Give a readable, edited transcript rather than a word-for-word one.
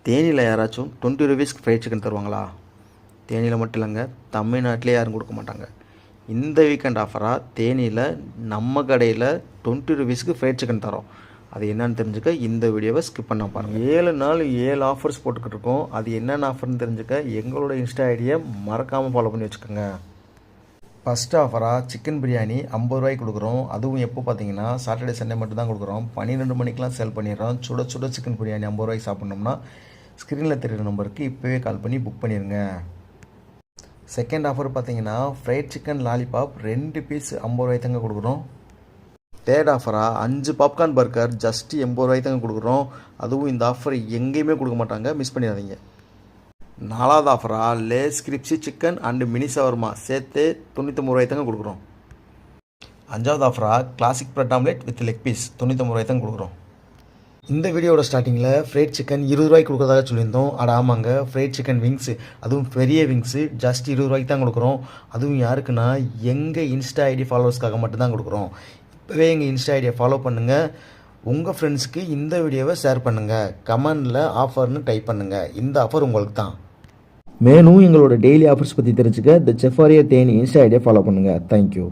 தேனியில் யாராச்சும் 20 ரூபீஸ்க்கு fried chicken தருவாங்களா? தேனியில் மட்டும் இல்லைங்க, தமிழ்நாட்டிலே யாரும் கொடுக்க மாட்டாங்க. இந்த வீக்கெண்ட் ஆஃபராக தேனியில் நம்ம கடையில் 20 ரூபீஸ்க்கு ஃப்ரைட் சிக்கன் தரோம். அது என்னன்னு தெரிஞ்சுக்க இந்த வீடியோவை ஸ்கிப் பண்ண பாருங்கள். 7 நாள் 7 ஆஃபர்ஸ் போட்டுக்கிட்டு இருக்கோம். அது என்னென்ன ஆஃபர்னு தெரிஞ்சுக்க எங்களோட இன்ஸ்டா ஐடியை மறக்காமல் ஃபாலோ பண்ணி வச்சுக்கோங்க. ஃபஸ்ட் ஆஃபராக சிக்கன் பிரியாணி 50 ரூபாய்க்கு கொடுக்குறோம். அதுவும் எப்போ பார்த்தீங்கன்னா சாட்டர்டே சண்டே மட்டும் தான் கொடுக்குறோம். 12 மணிக்கெலாம் சேல் பண்ணிடுறோம். சுட சுட சிக்கன் பிரியாணி 50 ரூபாய்க்கு சாப்பிட்ணும்னா ஸ்க்ரீனில் தெரியுற நம்பருக்கு இப்போவே கால் பண்ணி புக் பண்ணிடுங்க. செகண்ட் ஆஃபர் பார்த்தீங்கன்னா ஃப்ரைட் சிக்கன் லாலிபாப் 2 பீஸ் 50 ரூபாய்க்கு தாங்க கொடுக்குறோம். தேர்ட் ஆஃபராக 5 பாப்கார்ன் பர்கர் ஜஸ்ட் 80 ரூபாய்க்கு தாங்க கொடுக்குறோம். அதுவும் இந்த ஆஃபர் எங்கேயுமே கொடுக்க மாட்டாங்க, மிஸ் பண்ணிடாதீங்க. நாலாவது ஆஃபராக Lay's crispy chicken and mini சவர்மா சேர்த்து 99 ரூபாய்க்கு தாங்க கொடுக்குறோம். அஞ்சாவது ஆஃபராக classic bread omelette with leg piece 99 ரூபாய்க்கு தாங்க கொடுக்குறோம். இந்த வீடியோட ஸ்டார்டிங்கில் ஃப்ரைட் சிக்கன் 20 ரூபாய்க்கு கொடுக்குறதாக சொல்லியிருந்தோம். ஆமாங்க, ஃப்ரைட் சிக்கன் விங்ஸு, அதுவும் பெரிய விங்ஸு ஜஸ்ட் 20 ரூபாய்க்கு தான் கொடுக்குறோம். அதுவும் யாருக்குன்னா எங்கள் இன்ஸ்டா ஐடி ஃபாலோவர்ஸ்க்காக மட்டும்தான் கொடுக்குறோம். இப்போவே எங்கள் இன்ஸ்டா ஐடியை ஃபாலோ பண்ணுங்கள். உங்கள் ஃப்ரெண்ட்ஸுக்கு இந்த வீடியோவை ஷேர் பண்ணுங்கள். கமெண்டில் ஆஃபர்னு டைப் பண்ணுங்கள். இந்த ஆஃபர் உங்களுக்கு தான். மேலும் எங்களோட டெய்லி ஆஃபர்ஸ் பற்றி தெரிஞ்சுக்க த செஃபாரியா தேனி இன்ஸ்டா ஐடியை ஃபாலோ பண்ணுங்கள். தேங்க்யூ.